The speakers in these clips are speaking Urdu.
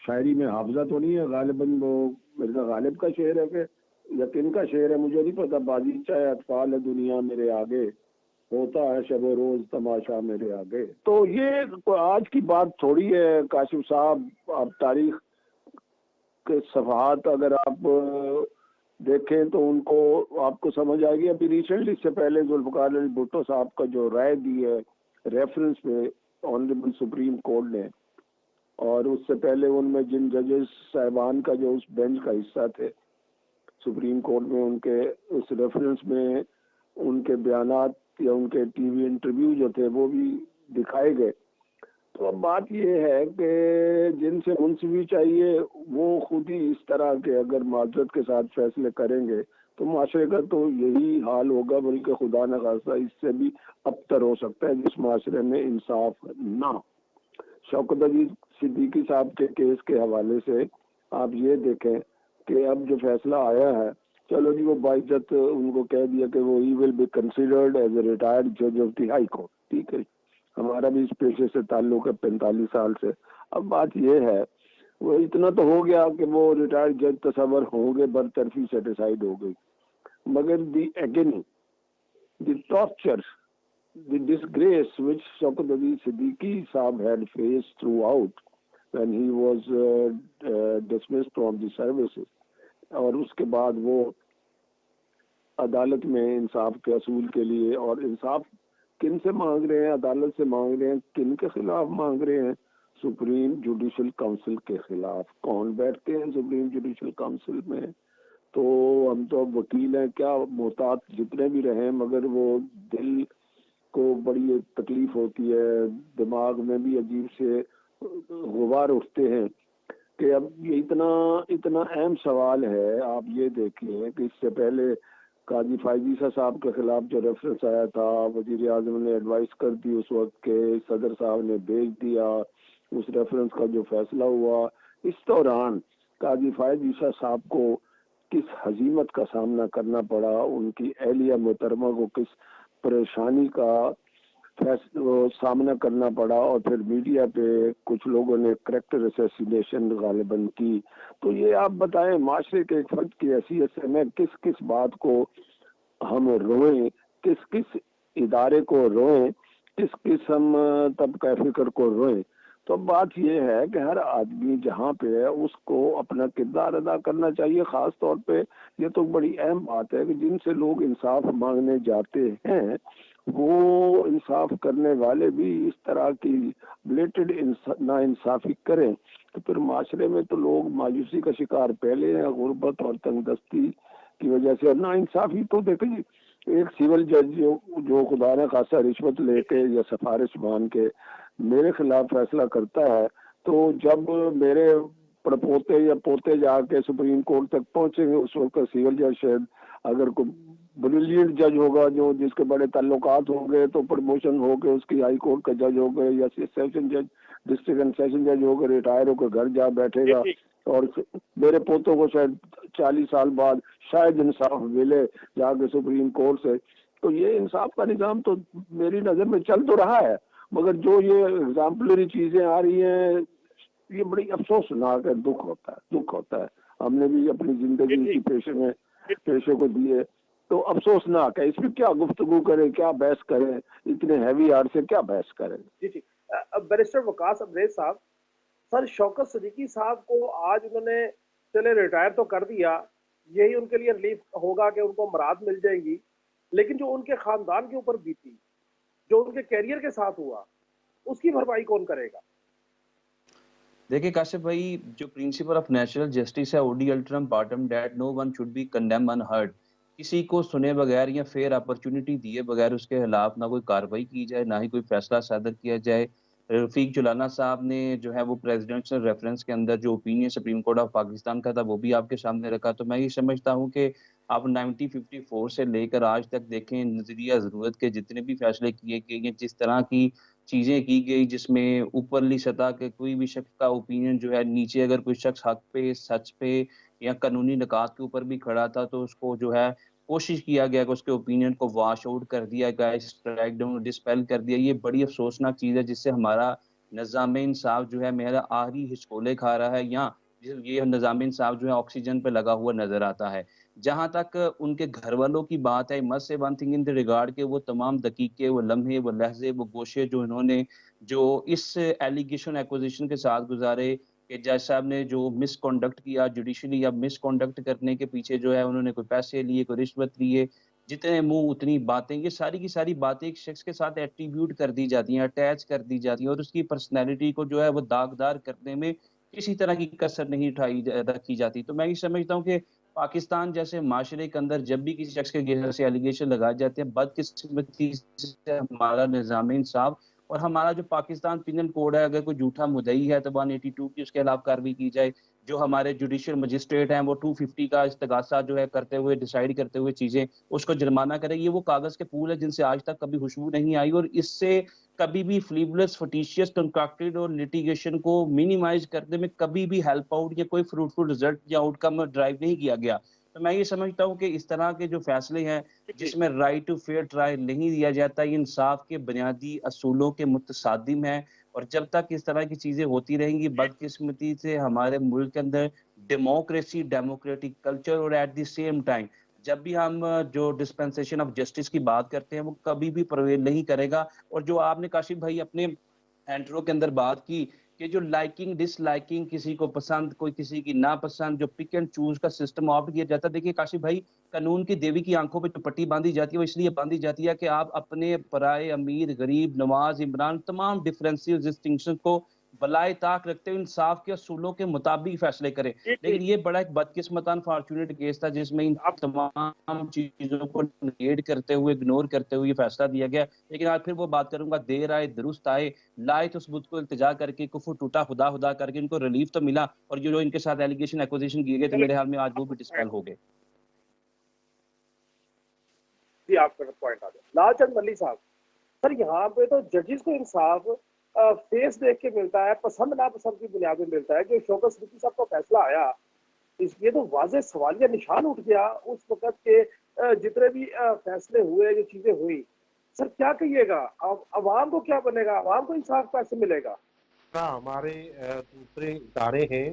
شاعری میں حافظہ تو نہیں ہے غالباً، وہ مرزا غالب کا شعر ہے کہ یا کن کا شعر ہے مجھے نہیں پتا. بازی چاہے اطفال ہے دنیا میرے آگے، ہوتا ہے شب و روز تماشا میرے آگے. تو یہ آج کی بات تھوڑی ہے کاشف صاحب. آپ تاریخ کے صفحات اگر آپ دیکھیں تو ان کو آپ کو سمجھ آئے گی. ابھی ریسنٹلی سے پہلے ذوالفقار علی بھٹو صاحب کا جو رائے دی ہے ریفرنس پہ آنریبل سپریم کورٹ نے، اور اس سے پہلے ان میں جن ججز صاحبان کا جو اس بینچ کا حصہ تھے سپریم کورٹ میں، ان کے اس ریفرنس میں ان کے بیانات یا ان کے ٹی وی انٹرویو جو تھے وہ بھی دکھائے گئے. تو اب بات یہ ہے کہ جن سے منصفی چاہیے وہ خود ہی اس طرح کے اگر معذرت کے ساتھ فیصلے کریں گے تو معاشرے کا تو یہی حال ہوگا، بلکہ خدا نخواستہ اس سے بھی ابتر ہو سکتا ہے جس معاشرے میں انصاف نہ. شوکت علی صدیقی صاحب کے کیس کے حوالے سے آپ یہ دیکھیں کہ اب جو فیصلہ آیا ہے، چلو جی وہ باعزت ان کو کہہ دیا کہ وہ he will be considered as a retired جج آف دی ہائی کورٹ. ٹھیک ہے، ہمارا بھی اس پیشے سے تعلق ہے 45 سال سے. اب بات یہ ہے وہ اتنا تو ہو گیا کہ وہ ریٹائرڈ جج تصور ہوں گے، برطرفی سے ڈیسائیڈ ہو گئی، مگر دی اگینی دی torture the disgrace which Shaukat Ali Siddiqui Saab had faced throughout when he was dismissed from the services، اور اس کے بعد وہ عدالت میں انصاف کے اصول کے لیے، اور انصاف کن سے مانگ رہے ہیں؟ عدالت سے مانگ رہے ہیں. کن کے خلاف مانگ رہے ہیں؟ سپریم جوڈیشل کونسل کے خلاف. کون بیٹھتے ہیں سپریم جوڈیشل کونسل میں؟ تو ہم تو اب وکیل ہیں، کیا محتاط جتنے بھی رہیں، مگر وہ دل کو بڑی تکلیف ہوتی ہے، دماغ میں بھی عجیب سے غبار اٹھتے ہیں کہ اب یہ اتنا اہم سوال ہے. آپ یہ دیکھیں کہ اس سے پہلے قاضی فائز عیسیٰ صاحب کے خلاف جو ریفرنس آیا تھا، وزیر اعظم نے ایڈوائس کر دی اس وقت کے، صدر صاحب نے بھیج دیا، اس ریفرنس کا جو فیصلہ ہوا، اس دوران قاضی فائز عیسیٰ صاحب کو کس ہزیمت کا سامنا کرنا پڑا، ان کی اہلیہ محترمہ کو کس پریشانی کا سامنا کرنا پڑا، اور پھر میڈیا پہ کچھ لوگوں نے کریکٹر اسیسینیشن غالباً کی. تو یہ آپ بتائیں معاشرے کے ایک فرد کی حیثیت سے میں کس کس بات کو ہم روئیں، کس کس ادارے کو روئیں، کس کس ہم طبقہ فکر کو روئیں. تو بات یہ ہے کہ ہر آدمی جہاں پہ ہے اس کو اپنا کردار ادا کرنا چاہیے. خاص طور پہ یہ تو بڑی اہم بات ہے کہ جن سے لوگ انصاف مانگنے جاتے ہیں وہ انصاف کرنے والے بھی اس طرح کی بلیٹڈ نا انصافی کریں تو پھر معاشرے میں تو لوگ مایوسی کا شکار پہلے ہیں، غربت اور تنگ دستی کی وجہ سے. اور نا انصافی تو دیکھیں ایک سول جج جو خدا نے خاصا رشوت لے کے یا سفارش مان کے میرے خلاف فیصلہ کرتا ہے، تو جب میرے پڑپوتے یا پوتے جا کے سپریم کورٹ تک پہنچیں گے اس وقت سول جج شاید اگر کوئی بریلینٹ جج ہوگا جو جس کے بڑے تعلقات ہوں گے تو پروموشن ہو کے اس کی ہائی کورٹ کا جج ہو گئے، یا سیشن جج ڈسٹرکٹ اینڈ سیشن جج ہو گئے، ریٹائر ہو کے گھر جا بیٹھے گا، اور میرے پوتوں کو شاید 40 سال بعد شاید انصاف ملے جا کے سپریم کورٹ سے. تو یہ انصاف کا نظام تو میری نظر میں چل تو رہا ہے، مگر جو یہ ایگزامپلری چیزیں آ رہی ہیں یہ بڑی افسوسناک ہے. دکھ ہوتا ہے. ہم نے بھی اپنی زندگی اسی پیشے کو دیے تو افسوسناک ہے. اس میں کیا گفتگو کریں، کیا بحث کریں، اتنے ہیوی ہارٹ سے کیا بحث کریں. جی بیرسٹر وقاص ابریز صاحب، سر شوکت صدیقی صاحب کو آج انہوں نے چلے ریٹائر تو کر دیا، یہی ان کے لیے ریلیف ہوگا کہ ان کو مراد مل جائیں گی، لیکن جو ان کے خاندان کے اوپر بیتی، جو ان کے کیریئر کے ساتھ ہوا، اس کی بھرپائی کون کرے گا؟ دیکھیں کاشف بھائی، جو پرنسپل آف نیچرل جسٹس ہے اوڈی الٹرم باٹم that no one should be condemned unheard. کسی کو سنے بغیر یا فیئر اپرچونٹی دیے بغیر اس کے خلاف نہ کوئی کاروائی کی جائے، نہ ہی کوئی فیصلہ صادر کیا جائے. رفیق جلانا صاحب نے جو ہے وہ پریزیڈنشل ریفرنس کے اندر جو opinion supreme court of Pakistan کا تھا وہ بھی آپ کے سامنے رکھا. تو میں یہ سمجھتا ہوں کہ آپ 1954 سے لے کر آج تک دیکھیں نظریہ ضرورت کے جتنے بھی فیصلے کیے گئے ہیں، جس طرح کی چیزیں کی گئی جس میں اوپرلی سطح کے کوئی بھی شخص کا اوپینین جو ہے نیچے اگر کوئی شخص حق پہ سچ پہ یا قانونی نکات کے اوپر بھی کھڑا تھا تو اس کو جو ہے کوشش کیا گیا کہ اس کے اوپینین کو واش آؤٹ کر دیا گیا، اسٹرائک ڈاؤن ڈسپیل کر دیا. یہ بڑی افسوسناک چیز ہے جس سے ہمارا نظام انصاف جو ہے میرا آخری ہچکولے کھا رہا ہے، یا یہ نظام انصاف جو ہے آکسیجن پہ لگا ہوا نظر آتا ہے۔ جہاں تک ان کے گھر والوں کی بات ہے، must say one thing in the regard کہ وہ تمام دقیقے، وہ لمحے، وہ لحظے، وہ گوشے جو انہوں نے جو اس ایلیگیشن ایکوزیشن کے ساتھ گزارے کہ جج صاحب نے جو مس کنڈکٹ کیا جوڈیشلی، یا مس کنڈکٹ کرنے کے پیچھے جو ہے انہوں نے کوئی پیسے لیے، کوئی رشوت لیے، جتنے منہ اتنی باتیں، یہ ساری کی ساری باتیں ایک شخص کے ساتھ ایٹریبیوٹ کر دی جاتی ہیں، اٹیچ کر دی جاتی ہیں، اور اس کی پرسنالٹی کو جو ہے وہ داغدار کرنے میں کسی طرح کی کسر نہیں رکھی جاتی۔ تو میں یہ سمجھتا ہوں کہ پاکستان جیسے معاشرے کے اندر جب بھی کسی شخص کے گھر سے ایلیگیشن لگائے جاتے ہیں، بدقسمتی سے ہمارا نظام انصاف اور ہمارا جو پاکستان پینل کوڈ ہے، اگر کوئی جھوٹا مدعی ہے تو 182 کی اس کے خلاف کارروائی کی جائے۔ جو ہمارے جوڈیشل مجسٹریٹ ہیں وہ 250 کا استغاثہ جو ہے کرتے ہوئے، ڈیسائیڈ کرتے ہوئے چیزیں اس کو جرمانہ کرے۔ یہ وہ کاغذ کے پھول ہے جن سے آج تک کبھی خوشبو نہیں آئی، اور اس سے کبھی بھی فلیولس، فٹیشیس، کنکاکٹڈ اور لٹیگیشن کو مینیمائز کرنے میں کبھی بھی ہیلپ آؤٹ یا کوئی فروٹفل رزلٹ یا آؤٹ کم ڈرائیو نہیں کیا گیا۔ تو میں یہ سمجھتا ہوں کہ اس طرح کے جو فیصلے ہیں جس میں رائٹ ٹو فیئر ٹرائل نہیں دیا جاتا، یہ انصاف کے بنیادی اصولوں کے متصادم ہیں، اور جب تک اس طرح کی چیزیں ہوتی رہیں گی، بدقسمتی سے ہمارے ملک کے اندر ڈیموکریسی، ڈیموکریٹک کلچر، اور ایٹ دی سیم ٹائم جب بھی ہم جو ڈسپینسیشن آف جسٹس کی بات کرتے ہیں وہ کبھی بھی پرویل نہیں کرے گا۔ اور جو آپ نے کاشف بھائی اپنے انٹرو کے اندر بات کی کہ جو لائکنگ ڈس لائکنگ، کسی کو پسند کوئی کسی کی ناپسند، جو پک اینڈ چوز کا سسٹم آپٹ کیا جاتا ہے، دیکھیے کاشف بھائی، قانون کی دیوی کی آنکھوں پہ جو پٹی باندھی جاتی ہے وہ اس لیے باندھی جاتی ہے کہ آپ اپنے پرائے، امیر، غریب، نواز، عمران، تمام ڈفرینسز، ڈسٹنکشن کو بلائے طاق رکھتے ہوئے انصاف کے اصولوں کے مطابق فیصلے کریں۔ لیکن یہ بڑا ایک بدقسمت انفارچونیٹ کیس تھا جس میں ان آپ تمام چیزوں کو نگیٹ کرتے ہوئے، اگنور کرتے ہوئے یہ فیصلہ دیا گیا۔ لیکن آج پھر وہ بات کروں گا، دیر آئے درست آئے، لائے تو ثبوت کو التجا کر کے، کفر ٹوٹا خدا خدا کر کے ان کو ریلیف تو ملا، اور جو ان کے ساتھ ایلیگیشن ایکوزیشن کیے گئے تو میرے حال میں آج وہ بھی ڈسپیل ہو گئے۔ جی آپ کا پوائنٹ آ گیا لال چند ملی صاحب۔ سر یہاں پہ تو ججز کو انصاف فیس دیکھ کے ملتا ہے، پسند ناپسند کی بنیاد پہ ملتا ہے۔ جو شوکت صدیقی صاحب کا فیصلہ آیا، اس یہ تو واضح سوالیہ نشان اٹھ گیا اس وقت کے جتنے بھی فیصلے ہوئے، جو چیزیں ہوئی۔ سر کیا کہیے گا، عوام کو کیا بنے گا، عوام کو انصاف کیسے ملے گا؟ ہمارے دوسرے ادارے ہیں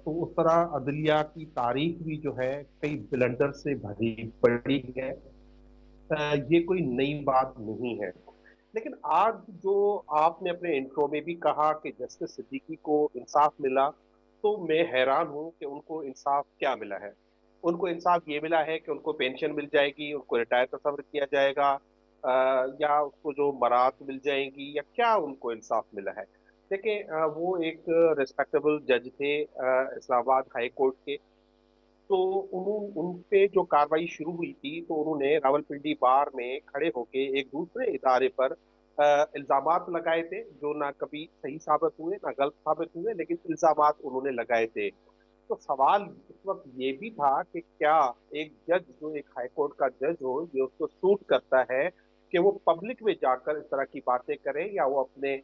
تو اس طرح عدلیہ کی تاریخ بھی جو ہے کئی بلنڈر سے بھری پڑی ہے، یہ کوئی نئی بات نہیں ہے۔ لیکن آج جو آپ نے اپنے انٹرو میں بھی کہا کہ جسٹس صدیقی کو انصاف ملا، تو میں حیران ہوں کہ ان کو انصاف کیا ملا ہے۔ ان کو انصاف یہ ملا ہے کہ ان کو پینشن مل جائے گی، ان کو ریٹائر تصور کیا جائے گا، یا اس کو جو برات مل جائے گی، یا کیا ان کو انصاف ملا ہے؟ دیکھیں وہ ایک ریسپیکٹیبل جج تھے اسلام آباد ہائی کورٹ کے، تو ان پہ جو کاروائی شروع ہوئی تھی تو انہوں نے راول پنڈی بار میں کھڑے ہو کے ایک دوسرے ادارے پر الزامات لگائے تھے، جو نہ کبھی صحیح ثابت ہوئے نہ غلط ثابت ہوئے، لیکن الزامات انہوں نے لگائے تھے۔ تو سوال اس وقت یہ بھی تھا کہ کیا ایک جج، جو ایک ہائی کورٹ کا جج ہو، یہ اس کو سوٹ کرتا ہے کہ وہ پبلک میں جا کر اس طرح کی باتیں کرے، یا وہ اپنے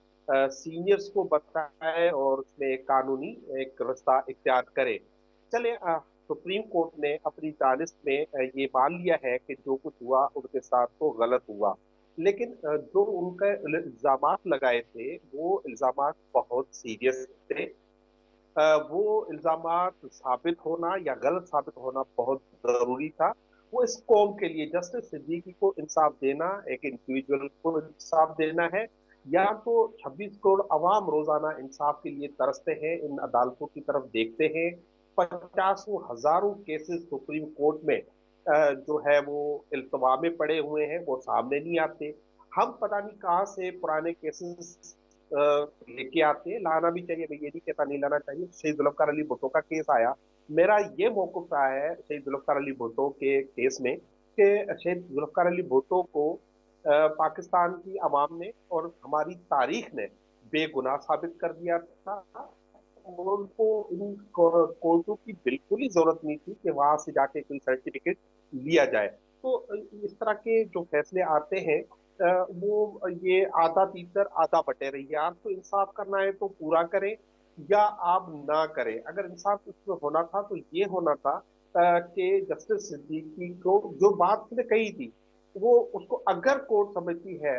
سینئرز کو بتائے اور اس میں ایک قانونی ایک رستہ اختیار کرے؟ چلے سپریم کورٹ نے اپنی دانست میں یہ مان لیا ہے کہ جو کچھ ہوا ان کے ساتھ تو غلط ہوا، لیکن جو ان کا الزامات لگائے تھے وہ الزامات بہت سیریس تھے۔ وہ الزامات ثابت ہونا یا غلط ثابت ہونا بہت ضروری تھا۔ وہ اس قوم کے لیے جسٹس صدیقی کو انصاف دینا، ایک انڈیویجول کو انصاف دینا ہے، یا تو 26 کروڑ عوام روزانہ انصاف کے لیے ترستے ہیں، ان عدالتوں کی طرف دیکھتے ہیں، 50 ہزاروں کیسز سپریم کورٹ میں جو ہے وہ التوا میں پڑے ہوئے ہیں، وہ سامنے نہیں آتے۔ ہم پتہ نہیں کہاں سے پرانے کیسز لے کے آتے ہیں، لانا بھی چاہیے، میں یہ نہیں کہتا نہیں لانا چاہیے۔ شہید ذوالفقار علی بھٹو کا کیس آیا، میرا یہ موقف رہا ہے شہید ذوالفقار علی بھٹو کے کیس میں کہ شہید ذوالفقار علی بھٹو کو پاکستان کی عوام نے اور ہماری تاریخ نے بے گناہ ثابت کر دیا تھا، اور ان کو ان کورٹوں کی بالکل ہی ضرورت نہیں تھی کہ وہاں سے جا کے کوئی سرٹیفکیٹ لیا جائے۔ تو اس طرح کے جو فیصلے آتے ہیں وہ یہ آدھا تیسر آدھا بٹے رہی ہے۔ آپ کو انصاف کرنا ہے تو پورا کریں، یا آپ نہ کریں۔ اگر انصاف اس میں ہونا تھا تو یہ ہونا تھا کہ جسٹس صدیقی کو جو بات اس نے کہی تھی وہ اس کو اگر کورٹ سمجھتی ہے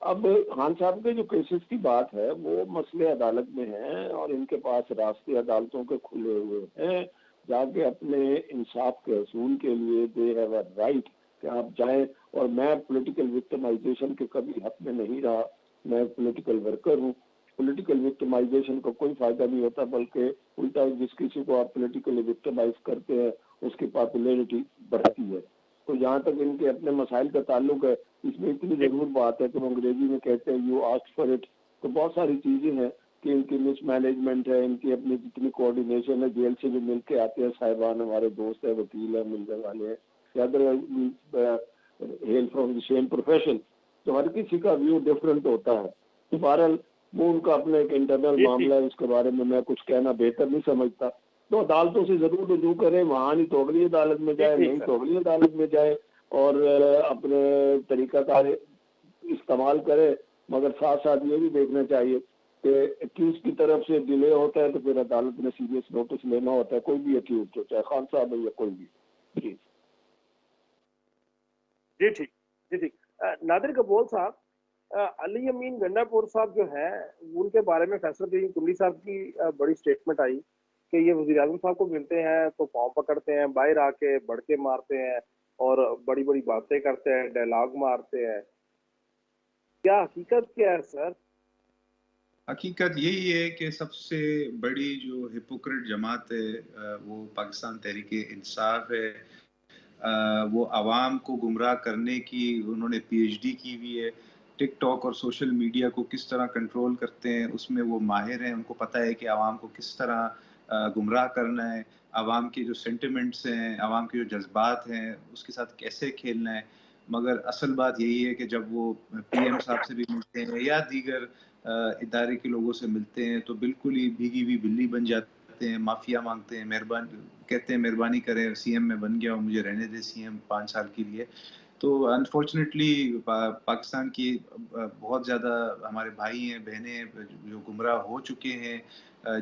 اب خان صاحب کے جو کیسز کی بات ہے وہ مسئلے عدالت میں ہیں اور ان کے پاس راستے عدالتوں کے کھلے ہوئے ہیں، جا کے اپنے انصاف کے حصول کے لیے دے ہیو اے رائٹ کہ آپ جائیں. اور میں پولیٹیکل وکٹمائزیشن کے کبھی حق میں نہیں رہا، میں پولیٹیکل ورکر ہوں. پولیٹیکل وکٹمائزیشن کا کوئی فائدہ نہیں ہوتا، بلکہ الٹا جس کسی کو آپ پولیٹیکلی وکٹمائز کرتے ہیں اس کی پاپولیرٹی بڑھتی ہے. تو جہاں تک ان کے اپنے مسائل کا تعلق ہے، اس میں اتنی ضرور بات ہے کہ وہ انگریزی میں کہتے ہیں یو آسک فار اٹ. تو بہت ساری چیزیں ہیں کہ ان کی مس مینجمنٹ ہے، ان کی اپنی جتنی کوآرڈینیشن ہے، جیل سے بھی مل کے آتے ہیں صاحبان، ہمارے دوست ہیں، وکیل ہیں، ملنے والے ہیں، hail from the same profession. تو ہر کسی کا ویو ڈفرینٹ ہوتا ہے. تو بہرحال وہ ان کا اپنا ایک انٹرنل معاملہ ہے، اس کے بارے میں میں کچھ کہنا بہتر نہیں سمجھتا. تو عدالتوں سے ضرور رجوع کریں، وہاں نہیں تو اگلی عدالت میں جائے، نہیں تو اگلی عدالت میں جائے اور اپنے طریقہ کار استعمال کرے. مگر ساتھ ساتھ یہ بھی دیکھنا چاہیے کہ ایکیوز کی طرف سے ڈیلے ہوتا ہے تو پھر عدالت میں سیریس نوٹس لینا ہوتا ہے، کوئی بھی ایکیوز ہو، چاہے خان صاحب ہے یا کوئی بھی. جی جی ٹھیک، جی ٹھیک. نادر قبول صاحب، علی امین گنڈا پور صاحب جو ہیں ان کے بارے میں فیصل کریم کملی صاحب کی بڑی سٹیٹمنٹ آئی کہ یہ وزیر اعظم صاحب کو ملتے ہیں تو پاؤں پکڑتے ہیں، باہر آ کے بڑھ کے مارتے ہیں اور بڑی بڑی باتیں کرتے ہیں، ڈائلاگ مارتے ہیں. کیا حقیقت کیا ہے سر؟ حقیقت یہی ہے کہ سب سے بڑی جو ہپوکریٹ جماعت ہے وہ پاکستان تحریک انصاف ہے. وہ عوام کو گمراہ کرنے کی انہوں نے پی ایچ ڈی کی ہوئی ہے. ٹک ٹاک اور سوشل میڈیا کو کس طرح کنٹرول کرتے ہیں اس میں وہ ماہر ہیں. ان کو پتہ ہے کہ عوام کو کس طرح گمراہ کرنا ہے، عوام کے جو سینٹیمنٹس ہیں، عوام کے جو جذبات ہیں اس کے ساتھ کیسے کھیلنا ہے. مگر اصل بات یہی ہے کہ جب وہ پی ایم صاحب سے بھی ملتے ہیں یا دیگر ادارے کے لوگوں سے ملتے ہیں تو بالکل ہی بھیگی ہوئی بلی بن جاتے ہیں، معافیا مانگتے ہیں، کہتے ہیں مہربانی کریں، سی ایم میں بن گیا ہوں، مجھے رہنے دے سی ایم 5 سال کے لیے. تو انفارچونیٹلی پاکستان کی بہت زیادہ ہمارے بھائی ہیں، بہنیں ہیں جو گمراہ ہو چکے ہیں،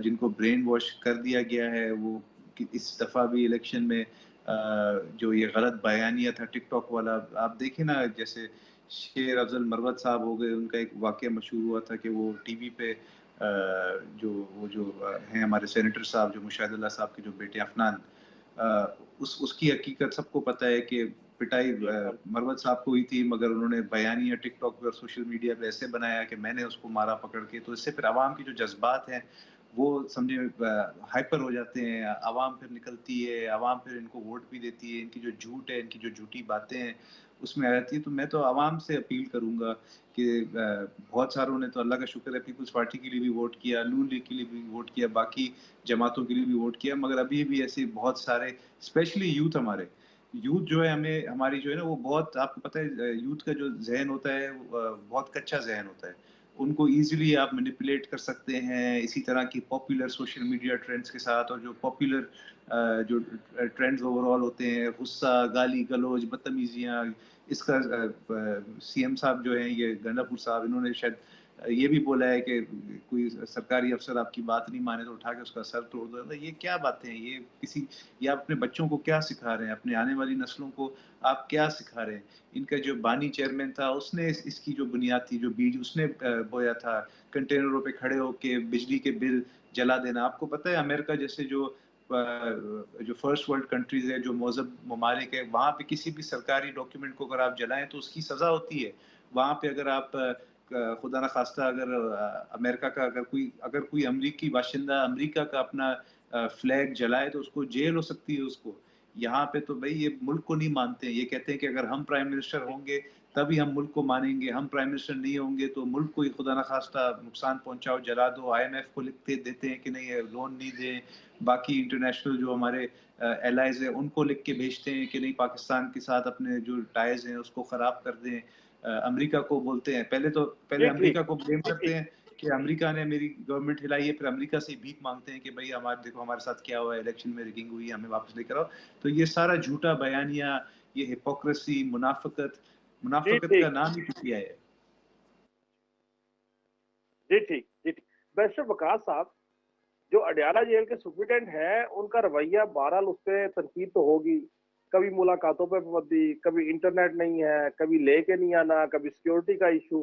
جن کو برین واش کر دیا گیا ہے. وہ اس دفعہ بھی الیکشن میں جو یہ غلط بیانیہ تھا ٹک ٹاک والا، آپ دیکھیں نا، جیسے شیر افضل مروت صاحب ہو گئے، ان کا ایک واقعہ مشہور ہوا تھا کہ وہ ٹی وی پہ جو ہیں ہمارے سینیٹر صاحب، جو مشاہد اللہ صاحب کے جو بیٹے افنان، اس کی حقیقت سب کو پتہ ہے کہ پٹائی مروت صاحب کو ہوئی تھی، مگر انہوں نے بیانیہ ٹک ٹاک پہ اور سوشل میڈیا پہ ایسے بنایا کہ میں نے اس کو مارا پکڑ کے. تو اس سے پھر عوام کی جو جذبات ہیں وہ سمجھے ہائپر ہو جاتے ہیں، عوام پھر نکلتی ہے، عوام پھر ان کو ووٹ بھی دیتی ہے، ان کی جو جھوٹ ہے، ان کی جو جھوٹی باتیں ہیں اس میں آ جاتی ہے. تو میں تو عوام سے اپیل کروں گا کہ بہت ساروں نے تو اللہ کا شکر ہے پیپلز پارٹی کے لیے بھی ووٹ کیا، نون لیگ کے لیے بھی ووٹ کیا، باقی جماعتوں کے لیے بھی ووٹ کیا، مگر ابھی بھی ایسے بہت سارے اسپیشلی یوتھ، ہمارے یوتھ جو ہے، ہماری جو ہے نا وہ بہت، آپ کو پتہ ہے یوتھ کا جو ذہن ہوتا ہے بہت کچا ذہن ہوتا ہے. ان کو ایزیلی آپ مینیپولیٹ کر سکتے ہیں اسی طرح کی پاپولر سوشل میڈیا ٹرینڈز کے ساتھ. اور جو پاپولر جو ٹرینڈز اوور آل ہوتے ہیں، غصہ، گالی گلوچ، بدتمیزیاں، اس کا سی ایم صاحب جو ہیں یہ گنڈا پور صاحب، انہوں نے شاید یہ بھی بولا ہے کہ کوئی سرکاری افسر آپ کی بات نہیں مانے تو اٹھا کے اس کا سر توڑ دو. یہ کیا باتیں ہیں؟ یہ آپ اپنے بچوں کو کیا سکھا رہے ہیں؟ اپنے آنے والی نسلوں کو آپ کیا سکھا رہے ہیں؟ ان کا جو بانی چیئرمین تھا اس نے اس کی جو بنیاد تھی، جو بیج اس نے بویا تھا، کنٹینروں پہ کھڑے ہو کے بجلی کے بل جلا دینا. آپ کو پتہ ہے امریکہ جیسے جو فرسٹ ورلڈ کنٹریز ہے، جو مہذب ممالک ہے، وہاں پہ کسی بھی سرکاری ڈاکیومنٹ کو اگر آپ جلائیں تو اس کی سزا ہوتی ہے. وہاں پہ اگر آپ خدا نہ خواستہ اگر امریکہ کا اگر کوئی امریکی باشندہ امریکہ کا اپنا فلیگ جلائے تو اس کو جیل ہو سکتی ہے اس کو. یہاں پہ تو بھائی یہ ملک کو نہیں مانتے ہیں، یہ کہتے ہیں کہ اگر ہم پرائم منسٹر ہوں گے تبھی ہم ملک کو مانیں گے، ہم پرائم منسٹر نہیں ہوں گے تو ملک کو ہی خدا نہ خواستہ نقصان پہنچاؤ، جلا دو. آئی ایم ایف کو لکھتے دیتے ہیں کہ نہیں لون نہیں دیں، باقی انٹرنیشنل جو ہمارے الائز ہیں ان کو لکھ کے بھیجتے ہیں کہ نہیں پاکستان کے ساتھ اپنے جو ٹائز ہیں اس کو خراب کر دیں. امریکہ کو بولتے ہیں، پہلے امریکہ کو بلیم کرتے ہیں کہ امریکہ نے میری گورنمنٹ ہلائی ہے، پھر امریکہ سے بھیک مانگتے ہیں کہ بھائی دیکھو ہمارے ساتھ کیا ہوا ہے، الیکشن میں ریگنگ ہوئی ہے، ہمیں واپس لے کر آؤ. تو یہ سارا جھوٹا بیانیہ، یہ ہپوکریسی، منافقت کا نام ہی کیا ہے. جی ٹھیک، جی ٹھیک. بیرسٹر وقاص صاحب، جو اڈیالہ جیل کے سپرنٹینڈنٹ ہیں ان کا رویہ بہرحال اس پہ تنقید تو ہوگی، کبھی ملاقاتوں پہ پابندی، کبھی انٹرنیٹ نہیں ہے، کبھی لے کے نہیں آنا، کبھی سیکیورٹی کا ایشو.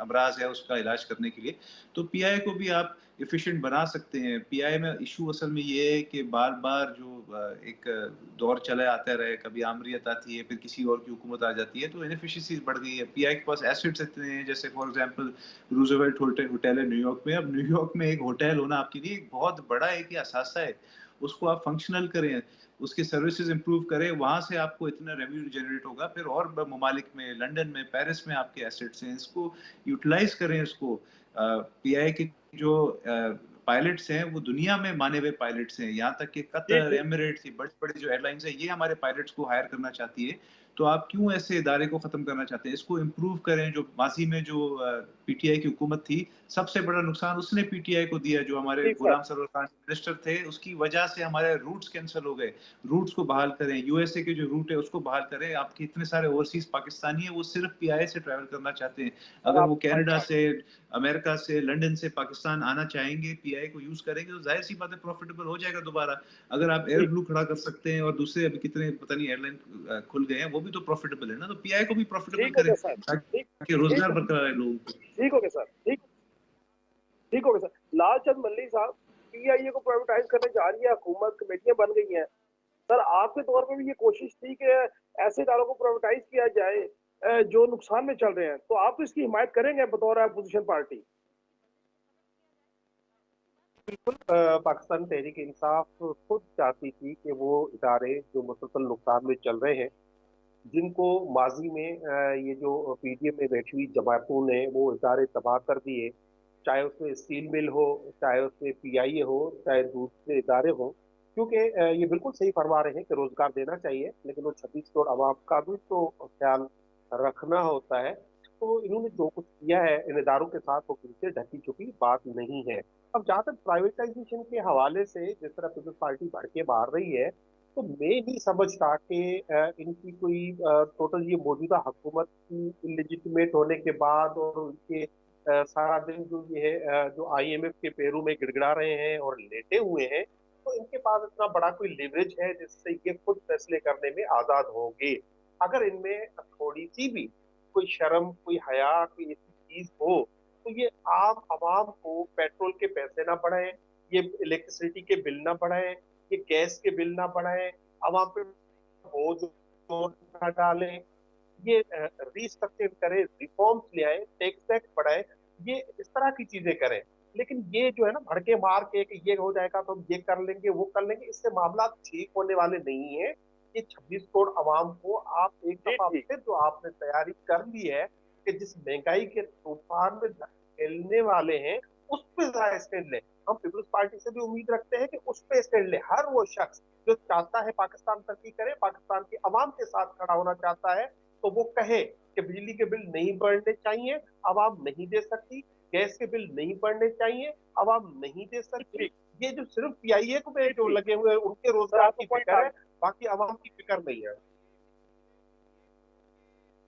امراض ہے اس کا علاج کرنے کے لیے. تو پی آئی کو بھی آپ ایفیشینٹ بنا سکتے ہیں. پی آئی میں ایشو اصل میں یہ ہے کہ بار بار جو ایک دور چلا آتا رہے, کبھی آمریت آتی ہے, پھر کسی اور کی حکومت آ جاتی ہے, تو انیفیشنسیز بڑھ گئی ہے. پی آئی کے پاس ایسٹس اتنے ہیں, جیسے فار ایگزامپل روزویلٹ ہوٹل ہے نیو یارک میں. اب نیو یارک میں ایک ہوٹل ہونا آپ کے لیے ایک بہت بڑا ایک اثاثہ ہے. اس کو آپ فنکشنل کریں, اس کے سروسز امپروو کریں, وہاں سے آپ کو اتنا ریونیو جنریٹ ہوگا. پھر اور ممالک میں, لنڈن میں, پیرس میں آپ کے ایسٹس ہیں, اس کو یوٹیلائز کریں. اس کو پی آئی کے جو پائلٹس ہیں وہ دنیا میں مانے ہوئے پائلٹس ہیں, یہاں تک کہ قطر, ایمریٹس, بڑے بڑے جو ایئر لائنز ہیں یہ ہمارے پائلٹس کو ہائر کرنا چاہتی ہے. تو آپ کیوں ایسے ادارے کو ختم کرنا چاہتے ہیں؟ اس کو امپروو کریں. جو ماضی میں جو پی ٹی آئی کی حکومت تھی, سب سے بڑا نقصان اس نے پی ٹی آئی کو دیا. جو ہمارے غلام سرور خان منسٹر تھے, اس کی وجہ سے ہمارے روٹس کینسل ہو گئے. روٹس کو بحال کریں. یو ایس اے کے جو روٹ ہے اس کو بحال کریں. آپ کے اتنے سارے اوورسیز پاکستانی ہیں, وہ صرف پی آئی سے ٹریول کرنا چاہتے ہیں. اگر وہ کینیڈا سے, امریکہ سے, لنڈن سے پاکستان آنا چاہیں گے, پی آئی کو یوز کریں گے, تو ظاہر سی بات ہے پروفیٹیبل ہو جائے گا دوبارہ. اگر آپ ایئر بلو کھڑا کر سکتے ہیں, اور دوسرے ابھی کتنے پتہ نہیں ایئر لائن کھل گئے ہیں, وہ بھی تو پروفیٹیبل ہے نا. تو پی آئی کو بھی پروفیٹیبل کریں تاکہ روزگار برقرار رہے لوگوں کو. ٹھیک ہو گیا سر, ٹھیک ہو گیا سر. لال چند ملی صاحب, پی آئی اے کو پرائیویٹائز کرنے جا رہی ہے حکومت, کمیٹیاں بن گئی ہیں. سر آپ کے دور پہ بھی یہ کوشش تھی کہ ایسے اداروں کو پرائیویٹائز کیا جائے جو نقصان میں چل رہے ہیں, تو آپ اس کی حمایت کریں گے بطور اپوزیشن پارٹی؟ بالکل, پاکستان تحریک انصاف خود چاہتی تھی کہ وہ ادارے جو مسلسل نقصان میں چل رہے ہیں, جن کو ماضی میں یہ جو پی ڈی ایم میں بیٹھی ہوئی جماعتوں نے وہ ادارے تباہ کر دیے, چاہے اس میں اسٹیل مل ہو, چاہے اس میں پی آئی اے ہو, چاہے دوسرے ادارے ہوں. کیونکہ یہ بالکل صحیح فرما رہے ہیں کہ روزگار دینا چاہیے, لیکن وہ 26 کروڑ عوام کا بھی تو خیال رکھنا ہوتا ہے. تو انہوں نے جو کچھ کیا ہے ان اداروں کے ساتھ, وہ کسی سے ڈھکی چھپی بات نہیں ہے. اب جہاں تک پرائیویٹائزیشن کے حوالے سے جس طرح پیپلز پارٹی بڑھ کے مار رہی ہے, تو میں نہیں سمجھتا کہ ان کی کوئی ٹوٹل یہ موجودہ حکومت کی انلیجیٹمیٹ ہونے کے بعد, اور ان کے سارا دن جو یہ ہے جو آئی ایم ایف کے پیروں میں گڑ گڑا رہے ہیں اور لیٹے ہوئے ہیں, تو ان کے پاس اتنا بڑا کوئی لیوریج ہے جس سے یہ خود فیصلے کرنے میں آزاد ہوں گے. اگر ان میں تھوڑی سی بھی کوئی شرم, کوئی حیا, کوئی ایسی چیز ہو, تو یہ عام عوام کو پیٹرول کے پیسے نہ بڑھائیں, یہ الیکٹریسٹی کے بل نہ بڑھائیں, یہ گیس کے بل نہ بڑھائیں, عوام پہ بوجھ نہ ڈالیں, یہ ری اسٹرکچر کرے, ریفارمس لے آئے, ٹیکس ویکس بڑھائے, یہ اس طرح کی چیزیں کریں. لیکن یہ جو ہے نا بھڑکے مار کے کہ یہ ہو جائے گا تو ہم یہ کر لیں گے, وہ کر لیں گے, اس سے معاملات ٹھیک ہونے والے نہیں ہیں. یہ 26 کروڑ عوام کو آپ ایک دفعہ پھر جو آپ نے تیاری کر لی ہے کہ جس مہنگائی کے طوفان میں کھیلنے والے ہیں, اس پہ ذرا اسٹینڈ لیں. ہم پیپلز پارٹی سے بھی امید رکھتے ہیں کہ اس پہ اسٹینڈ لیں. ہر وہ شخص جو چاہتا ہے پاکستان ترقی کرے, پاکستان کی عوام کے ساتھ کھڑا ہونا چاہتا ہے, تو وہ کہے کہ بجلی کے بل نہیں بڑھنے چاہیے, عوام نہیں دے سکتی, گیس کے بل نہیں بڑھنے چاہیے, عوام نہیں دے سکتی. یہ جو صرف پی آئی اے کو پہ جو لگے ہوئے ان کے روزگار کی فکر ہے, باقی عوام کی فکر نہیں ہے.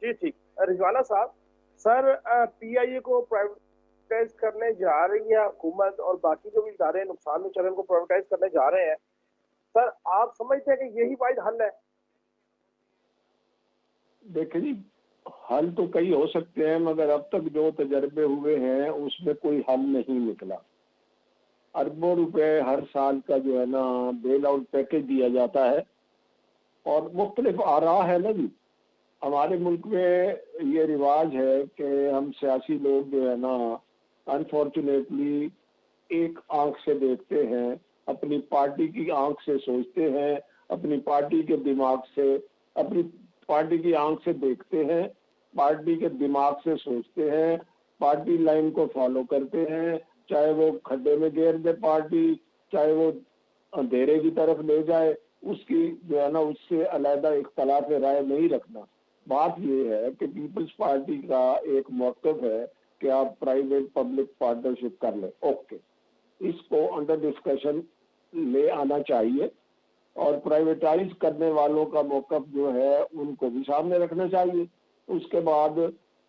جی ٹھیک. رضوانہ صاحب, سر پی آئی اے کو پرائیویٹائز کرنے جا رہی ہے حکومت, اور باقی جو بھی ادارے نقصان میں چل رہے ہیں ان کو پرائیویٹائز کرنے جا رہے ہیں, سر آپ سمجھتے ہیں کہ یہی واحد حل ہے؟ دیکھیں جی, حل تو کئی ہو سکتے ہیں, مگر اب تک جو تجربے ہوئے ہیں اس میں کوئی حل نہیں نکلا. اربوں روپے ہر سال کا جو ہے نا بیل آؤٹ پیکج دیا جاتا ہے, اور مختلف آراء ہے نا جی. ہمارے ملک میں یہ رواج ہے کہ ہم سیاسی لوگ جو ہے نا انفارچونیٹلی ایک آنکھ سے دیکھتے ہیں, اپنی پارٹی کی آنکھ سے سوچتے ہیں, اپنی پارٹی کے دماغ سے, اپنی پارٹی کی آنکھ سے دیکھتے ہیں, پارٹی کے دماغ سے سوچتے ہیں, پارٹی لائن کو فالو کرتے ہیں, چاہے وہ کھڈے میں گیر دے پارٹی, چاہے وہ اندھیرے کی طرف لے جائے, اس کی جو ہے نا اس سے علیحدہ اختلاف رائے نہیں رکھنا. بات یہ ہے کہ پیپلز پارٹی کا ایک موقف ہے کہ آپ پرائیویٹ پبلک پارٹنرشپ کر لیں, اوکے, اس کو انڈر ڈسکشن لے آنا چاہیے, اور پرائیویٹائز کرنے والوں کا موقف جو ہے ان کو بھی سامنے رکھنا چاہیے. اس کے بعد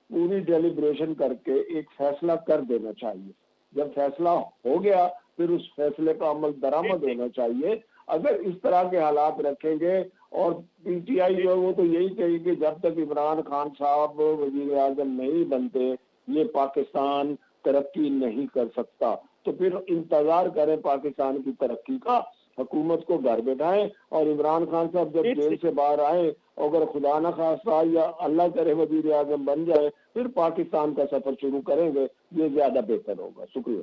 پوری ڈیلیبریشن کر کے ایک فیصلہ کر دینا چاہیے. جب فیصلہ ہو گیا پھر اس فیصلے کا عمل درآمد ہونا چاہیے. اگر اس طرح کے حالات رکھیں گے, اور پی ٹی آئی جو وہ تو یہی کہے کہ جب تک عمران خان صاحب وزیر اعظم نہیں بنتے یہ پاکستان ترقی نہیں کر سکتا. تو پھر انتظار کریں پاکستان کی ترقی کا, حکومت کو گھر بیٹھائیں, اور عمران خان صاحب جب جیل سے باہر آئے, اگر خدا نہ خواستہ یا اللہ کرے وزیر اعظم بن جائے, پھر پاکستان کا سفر شروع کریں گے, یہ زیادہ بہتر ہوگا. شکریہ.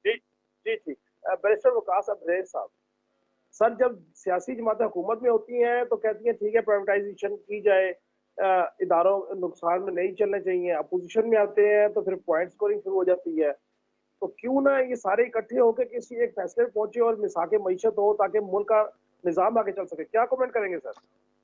جی ٹھیک. بیرسٹر وقاص ابریز صاحب, سر جب سیاسی جماعتیں حکومت میں ہوتی ہیں تو کہتی ہیں ٹھیک ہے پرائیویٹائزیشن کی جائے, اداروں نقصان میں نہیں چلنے چاہیے. اپوزیشن میں آتے ہیں تو پھر پوائنٹ سکورنگ شروع ہو جاتی ہے. تو کیوں نہ یہ سارے اکٹھے ہو کے کسی ایک فیصلے پہ پہنچے اور مساق معیشت ہو تاکہ ملک کا نظام آگے چل سکے. کیا کمنٹ کریں گے سر؟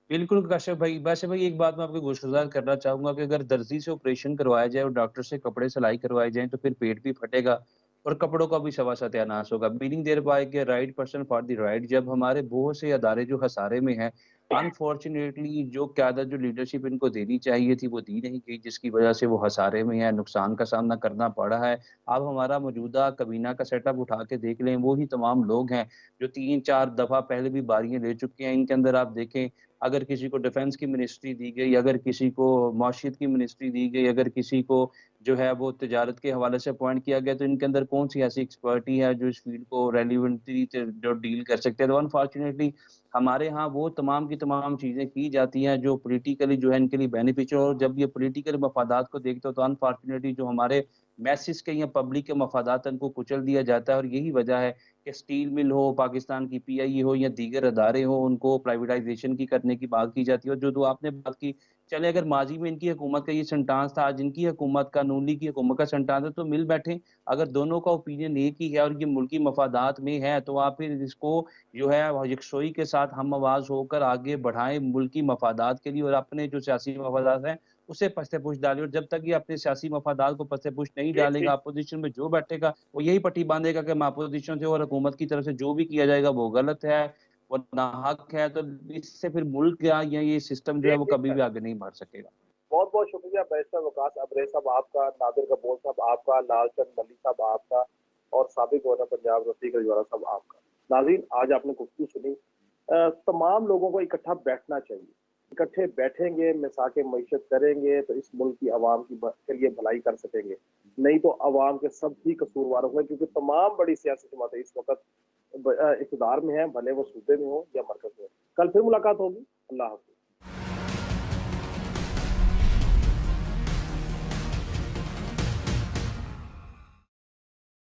بالکل کاشف بھائی. ویسے بھائی ایک بات میں آپ کو گوشگزار کرنا چاہوں گا کہ اگر درزی سے آپریشن کروایا جائے اور ڈاکٹر سے کپڑے سلائی کروائے جائیں تو پھر پیٹ بھی پھٹے گا اور کپڑوں کا بھی سوا ستیاناش ہوگا. میننگ دیر پائے کہ right person for the right. جب ہمارے بہت سے ادارے جو خسارے میں ہیں, انفارچونیٹلی جو قیادت جو لیڈرشپ ان کو دینی چاہیے تھی وہ دی نہیں گئی, جس کی وجہ سے وہ خسارے میں ہیں, نقصان کا سامنا کرنا پڑا ہے. اب ہمارا موجودہ کابینہ کا سیٹ اپ اٹھا کے دیکھ لیں, وہی تمام لوگ ہیں جو 3-4 دفعہ پہلے بھی باریاں لے چکے ہیں. ان کے اندر آپ دیکھیں, اگر کسی کو ڈیفنس کی منسٹری دی گئی, اگر کسی کو معاشیت کی منسٹری دی گئی, اگر کسی کو جو ہے وہ تجارت کے حوالے سے اپوائنٹ کیا گیا, تو ان کے اندر کون سی ایسی ایکسپرٹی ہے جو اس فیلڈ کو ریلیونٹلی جو ڈیل کر سکتے ہیں. تو انفارچونیٹلی ہمارے ہاں وہ تمام کی تمام چیزیں کی جاتی ہیں جو پولیٹیکلی جو ہے ان کے لیے بینیفیشل, اور جب یہ پولیٹیکل مفادات کو دیکھتے ہو تو انفارچونیٹلی جو ہمارے میسز کے یا پبلک کے مفادات ان کو کچل دیا جاتا ہے. اور یہی وجہ ہے کہ اسٹیل مل ہو, پاکستان کی پی آئی اے ہو یا دیگر ادارے ہوں, ان کو پرائیویٹائزیشن کی کرنے کی بات کی جاتی ہے. اور جو آپ نے بات کی, چلے اگر ماضی میں ان کی حکومت کا یہ سنٹانس تھا, آج ان کی حکومت کا, نون لیگ کی حکومت کا سنٹانس ہے, تو مل بیٹھیں. اگر دونوں کا اوپینین ایک ہی ہے اور یہ ملکی مفادات میں ہے تو آپ پھر اس کو جو ہے یکسوئی کے ساتھ ہم آواز ہو کر آگے بڑھائیں ملکی مفادات کے لیے, اور اپنے جو سیاسی مفادات ہیں اسے پستے پوش ڈالے. اور جب تک یہ اپنے سیاسی مفادات کو پستے پوش نہیں ڈالے گا, اپوزیشن میں جو بیٹھے گا وہ یہی پٹی باندھے گا کہ ہم اپوزیشن سے اور حکومت کی طرف سے جو بھی کیا جائے گا وہ غلط ہے, وہ ناحق ہے. تو اس سے پھر ملک کا یا یہ سسٹم جو ہے وہ کبھی بھی آگے نہیں بڑھ سکے گا. بہت بہت شکریہ بیرسٹر وقاص ابریز صاحب آپ کا, نادر کپور صاحب آپ کا, لال چند ملی صاحب آپ کا, اور سابق گورنر پنجاب رفیق الجوہرا صاحب آپ کا. ناظرین, آج آپ نے گفتگو سنی. تمام لوگوں کو اکٹھا بیٹھنا چاہیے. اکٹھے بیٹھیں گے, مساق معیشت کریں گے تو اس ملک کی عوام کے لیے بھلائی کر سکیں گے. نہیں تو عوام کے سب ہی قصوروار ہوں گے, کیونکہ تمام بڑی سیاسی جماعتیں اس وقت اقتدار میں ہیں, بھلے وہ صوبے میں ہوں یا مرکز میں. کل پھر ملاقات ہوگی. اللہ حافظ.